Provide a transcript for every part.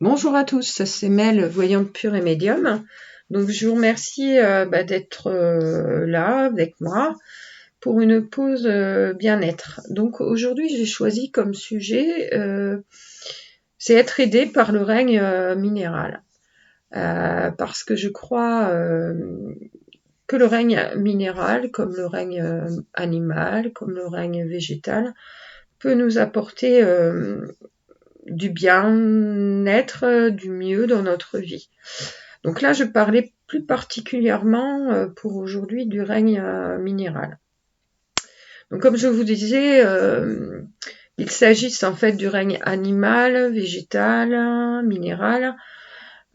Bonjour à tous, c'est Mel, voyante pure et médium. Donc je vous remercie d'être là avec moi pour une pause bien-être. Donc aujourd'hui j'ai choisi comme sujet, c'est être aidé par le règne minéral. Parce que je crois que le règne minéral, comme le règne animal, comme le règne végétal, peut nous apporter du bien-être, du mieux dans notre vie. Donc là, je parlais plus particulièrement pour aujourd'hui du règne minéral. Donc comme je vous disais, il s'agisse en fait du règne animal, végétal, minéral.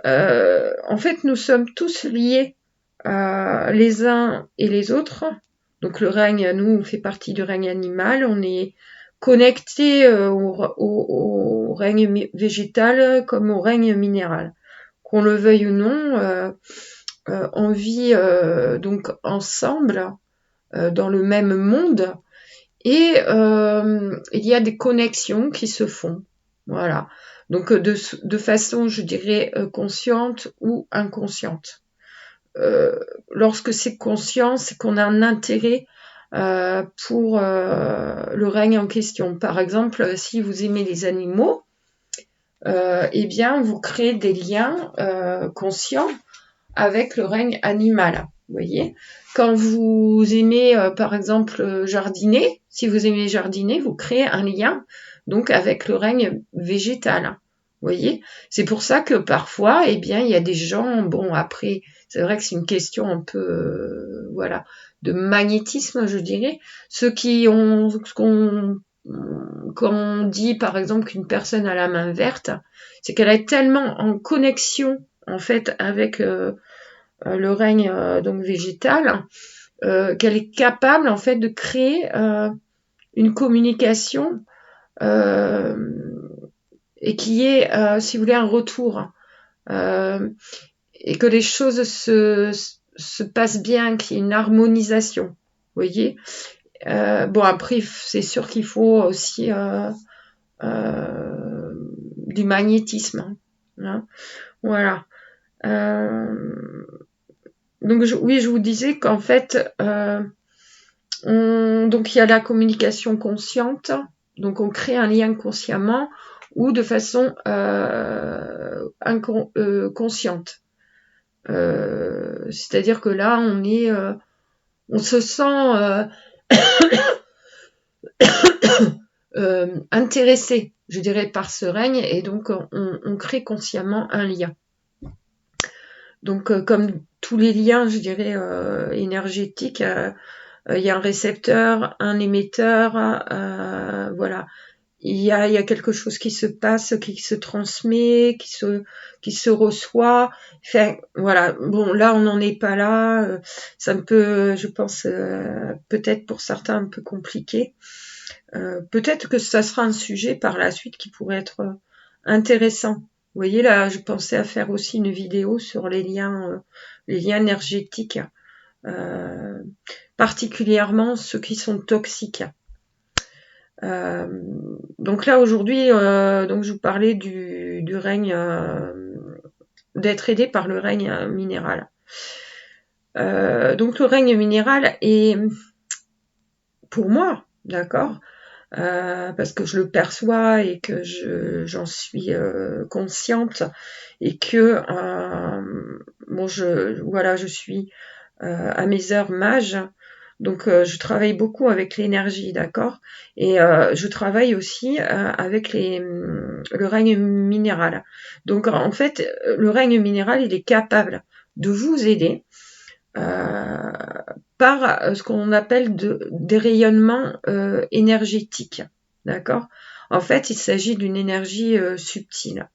En fait, nous sommes tous liés les uns et les autres. Donc le règne, nous, fait partie du règne animal. On est connecté au règne végétal comme au règne minéral. Qu'on le veuille ou non, on vit donc ensemble dans le même monde et il y a des connexions qui se font. Voilà. Donc de façon, je dirais, consciente ou inconsciente. Lorsque c'est conscient, c'est qu'on a un intérêt pour le règne en question. Par exemple, si vous aimez les animaux, eh bien, vous créez des liens conscients avec le règne animal. Vous voyez, quand vous aimez, par exemple, jardiner, si vous aimez jardiner, vous créez un lien donc avec le règne végétal. Vous voyez, c'est pour ça que parfois, eh bien, il y a des gens. Bon, après, c'est vrai que c'est une question un peu, voilà, de magnétisme, je dirais. Ceux qui ont, quand on dit, par exemple, qu'une personne a la main verte, c'est qu'elle est tellement en connexion, en fait, avec le règne donc végétal, qu'elle est capable en fait de créer une communication et qui est, si vous voulez, un retour et que les choses se passent bien, qu'il y ait une harmonisation. Vous voyez. Bon après, c'est sûr qu'il faut aussi du magnétisme. Hein. Voilà. Donc oui, je vous disais qu'en fait, donc il y a la communication consciente, donc on crée un lien consciemment ou de façon consciente. C'est-à-dire que là, on se sent intéressé, je dirais, par ce règne, et donc on crée consciemment un lien. Donc comme tous les liens, je dirais, énergétiques, il y a un récepteur, un émetteur, voilà. Il y a quelque chose qui se passe, qui se transmet, qui se reçoit. Enfin, voilà. Bon, là, on n'en est pas là. Ça me peut, je pense, peut-être pour certains un peu compliqué. Peut-être que ça sera un sujet par la suite qui pourrait être intéressant. Vous voyez, là, je pensais à faire aussi une vidéo sur les liens énergétiques, particulièrement ceux qui sont toxiques. Donc là, aujourd'hui, donc je vous parlais du règne, d'être aidé par le règne minéral. Donc le règne minéral est, pour moi, d'accord, parce que je le perçois et que j'en suis consciente et que bon, je suis à mes heures mage, donc je travaille beaucoup avec l'énergie, d'accord, et je travaille aussi avec le règne minéral. Donc en fait, le règne minéral, il est capable de vous aider par ce qu'on appelle des rayonnements énergétiques, d'accord. En fait, il s'agit d'une énergie subtile.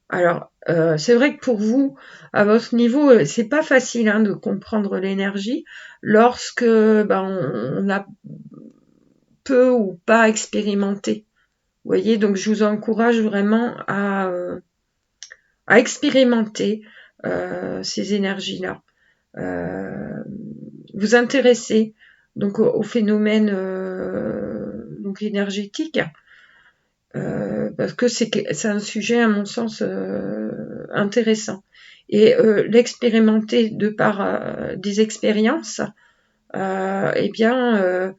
Alors, c'est vrai que pour vous, à votre niveau, c'est pas facile de comprendre l'énergie lorsque on a peu ou pas expérimenté. Vous voyez, donc je vous encourage vraiment à expérimenter ces énergies-là. Vous intéresser donc au phénomène donc énergétique parce que c'est un sujet, à mon sens, intéressant. Et l'expérimenter de par des expériences, eh bien,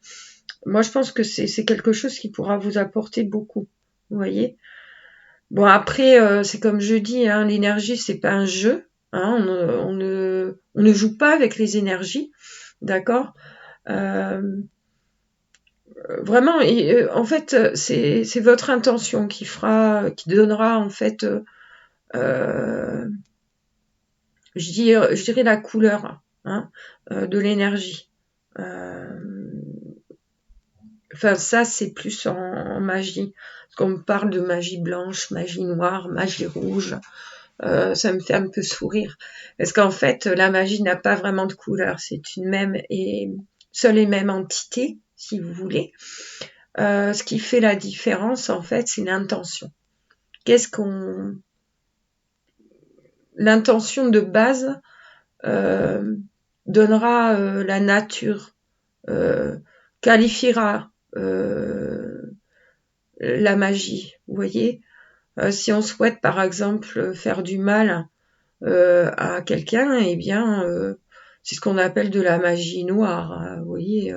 moi je pense que c'est quelque chose qui pourra vous apporter beaucoup. Vous voyez. Bon après, c'est comme je dis, hein, l'énergie c'est pas un jeu. Hein, on ne joue pas avec les énergies, d'accord. Vraiment, en fait, c'est votre intention qui qui donnera en fait, je dirais la couleur, hein, de l'énergie. Enfin, ça, c'est plus en magie. Parce qu'on me parle de magie blanche, magie noire, magie rouge. Ça me fait un peu sourire. Parce qu'en fait, la magie n'a pas vraiment de couleur. C'est une même et seule et même entité, si vous voulez. Ce qui fait la différence, en fait, c'est l'intention. L'intention de base donnera la nature, qualifiera la magie. Vous voyez, si on souhaite, par exemple, faire du mal à quelqu'un, eh bien, c'est ce qu'on appelle de la magie noire. Vous voyez,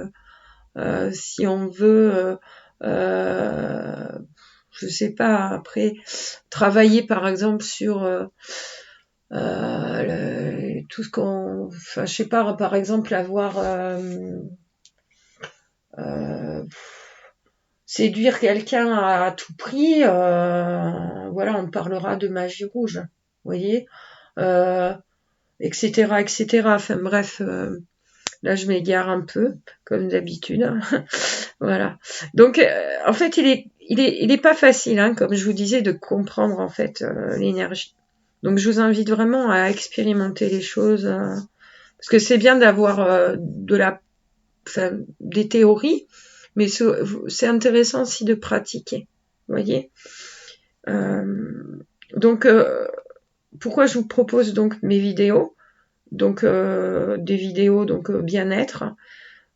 si on veut je sais pas, après, travailler par exemple sur tout ce qu'on... Enfin, je sais pas, par exemple, avoir... séduire quelqu'un à tout prix, voilà, on parlera de magie rouge, vous voyez, etc., etc. Enfin bref, là je m'égare un peu, comme d'habitude. Voilà. Donc, en fait, il est pas facile, hein, comme je vous disais, de comprendre en fait l'énergie. Donc, je vous invite vraiment à expérimenter les choses, parce que c'est bien d'avoir des théories, mais c'est intéressant aussi de pratiquer. Vous voyez. Donc, pourquoi je vous propose donc mes vidéos, donc des vidéos donc bien-être.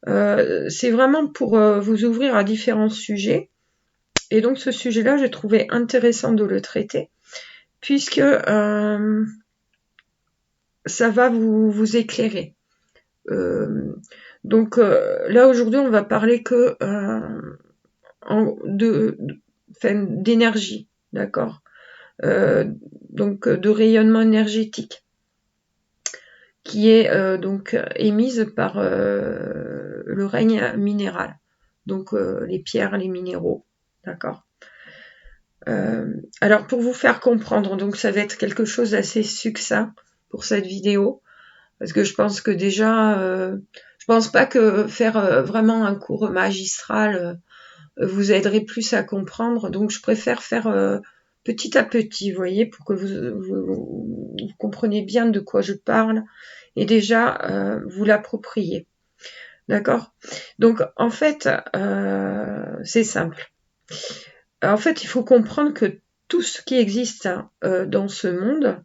C'est vraiment pour vous ouvrir à différents sujets. Et donc ce sujet-là, j'ai trouvé intéressant de le traiter, puisque ça va vous éclairer. Donc là aujourd'hui, on va parler que d'énergie, d'accord, donc de rayonnement énergétique, qui est donc émise par le règne minéral, donc les pierres, les minéraux, d'accord. Alors pour vous faire comprendre, donc ça va être quelque chose d'assez succinct pour cette vidéo, parce que je pense que déjà, je pense pas que faire vraiment un cours magistral vous aiderait plus à comprendre, donc je préfère faire petit à petit, vous voyez, pour que vous compreniez bien de quoi je parle et déjà vous l'appropriez. D'accord. Donc en fait, c'est simple. En fait, il faut comprendre que tout ce qui existe dans ce monde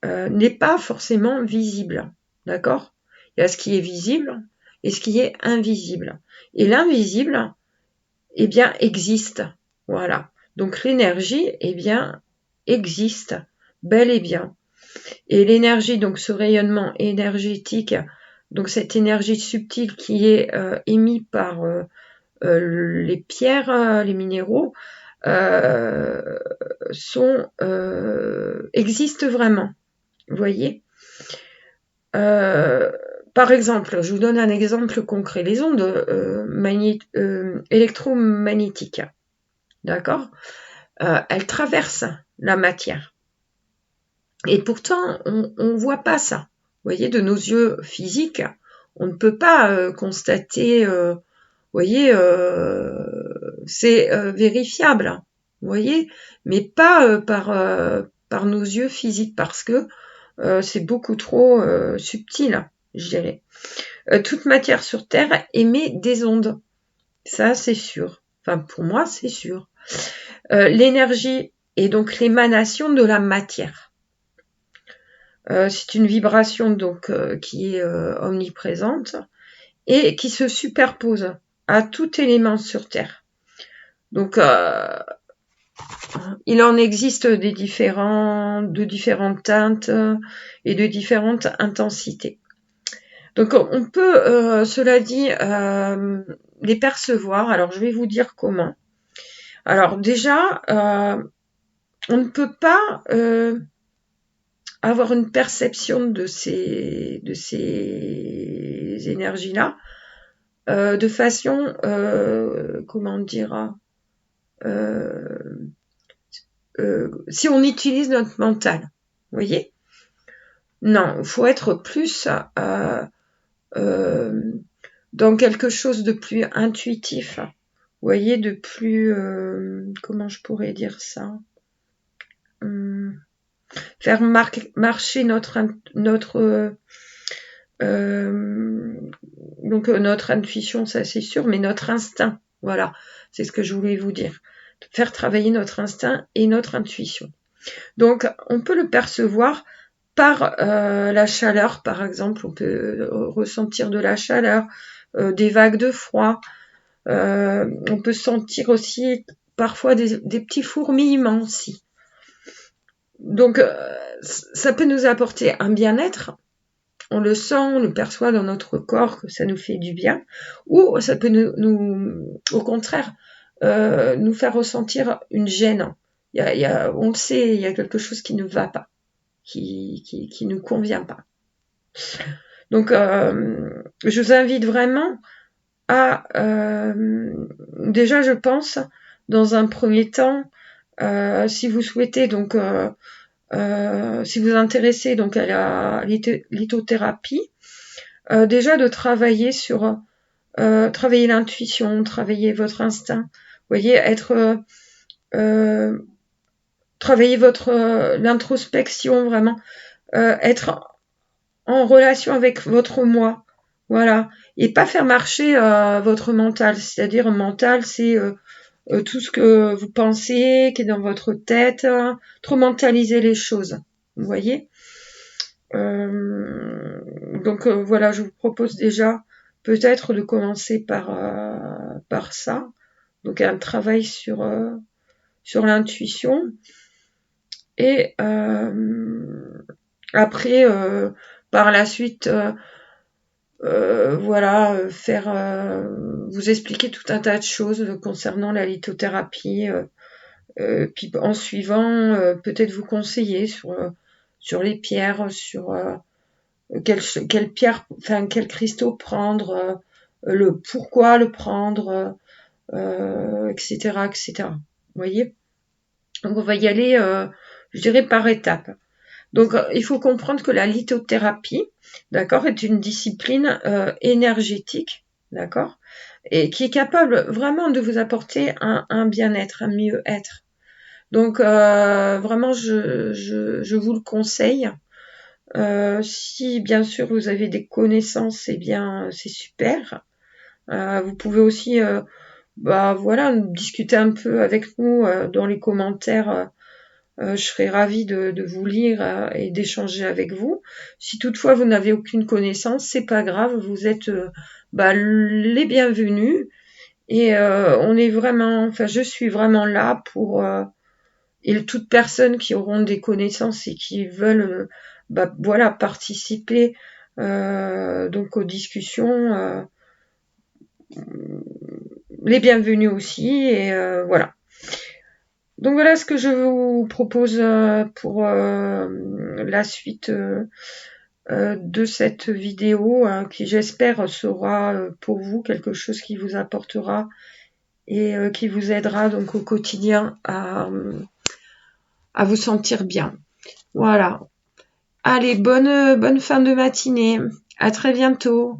n'est pas forcément visible. D'accord. Il y a ce qui est visible et ce qui est invisible. Et l'invisible, eh bien, existe. Voilà. Donc l'énergie, eh bien, existe bel et bien. Et l'énergie, donc ce rayonnement énergétique, donc cette énergie subtile qui est émise par les pierres, les minéraux, existent vraiment. Vous voyez. Par exemple, je vous donne un exemple concret, les ondes électromagnétiques, d'accord, elles traversent la matière. Et pourtant, on ne voit pas ça. Vous voyez, de nos yeux physiques, on ne peut pas constater, vous voyez, c'est vérifiable, vous voyez, mais pas par nos yeux physiques, parce que c'est beaucoup trop subtil, je dirais. Toute matière sur Terre émet des ondes. Ça, c'est sûr. Enfin, pour moi, c'est sûr. L'énergie est donc l'émanation de la matière. C'est une vibration donc qui est omniprésente et qui se superpose à tout élément sur Terre. Donc, Il en existe de différentes teintes et de différentes intensités. Donc on peut, cela dit, les percevoir. Alors je vais vous dire comment. Alors déjà, on ne peut pas avoir une perception de ces énergies-là de façon, comment dire, si on utilise notre mental. Vous voyez? Non, il faut être plus dans quelque chose de plus intuitif. Vous voyez, de plus... comment je pourrais dire ça, faire marcher notre notre intuition, ça c'est sûr, mais notre instinct, voilà, c'est ce que je voulais vous dire. Faire travailler notre instinct et notre intuition. Donc, on peut le percevoir par la chaleur, par exemple, on peut ressentir de la chaleur, des vagues de froid. On peut sentir aussi parfois des petits fourmillements aussi. Donc, ça peut nous apporter un bien-être. On le sent, on le perçoit dans notre corps que ça nous fait du bien. Ou ça peut au contraire, nous faire ressentir une gêne. On le sait, il y a quelque chose qui ne va pas, qui ne convient pas. Donc, je vous invite vraiment à, déjà, je pense, dans un premier temps, si vous souhaitez, donc, si vous intéressez donc à la lithothérapie, déjà de travailler sur, travailler l'intuition, travailler votre instinct, vous voyez, être, travailler votre l'introspection vraiment, être en relation avec votre moi, voilà, et pas faire marcher votre mental, c'est-à-dire mental, c'est tout ce que vous pensez, qui est dans votre tête, trop mentaliser les choses, vous voyez. Donc voilà, je vous propose déjà peut-être de commencer par ça, donc un travail sur l'intuition, et après par la suite voilà, faire vous expliquer tout un tas de choses concernant la lithothérapie, puis en suivant peut-être vous conseiller sur les pierres, sur quelle pierre, enfin quel cristaux prendre, le pourquoi le prendre, etc., etc. Vous voyez? Donc on va y aller, je dirais par étapes. Donc il faut comprendre que la lithothérapie, d'accord, est une discipline énergétique, d'accord, et qui est capable vraiment de vous apporter un bien-être, un mieux-être. Donc vraiment, je vous le conseille. Si bien sûr vous avez des connaissances, eh bien c'est super. Vous pouvez aussi, voilà, discuter un peu avec nous dans les commentaires. Je serais ravie de vous lire et d'échanger avec vous. Si toutefois vous n'avez aucune connaissance, c'est pas grave, vous êtes les bienvenus. Et on est vraiment, enfin je suis vraiment là pour et toute personne qui auront des connaissances et qui veulent voilà, participer donc aux discussions, les bienvenus aussi, et voilà. Donc voilà ce que je vous propose pour la suite de cette vidéo, qui j'espère sera pour vous quelque chose qui vous apportera et qui vous aidera donc au quotidien à vous sentir bien. Voilà. Allez, bonne fin de matinée. À très bientôt.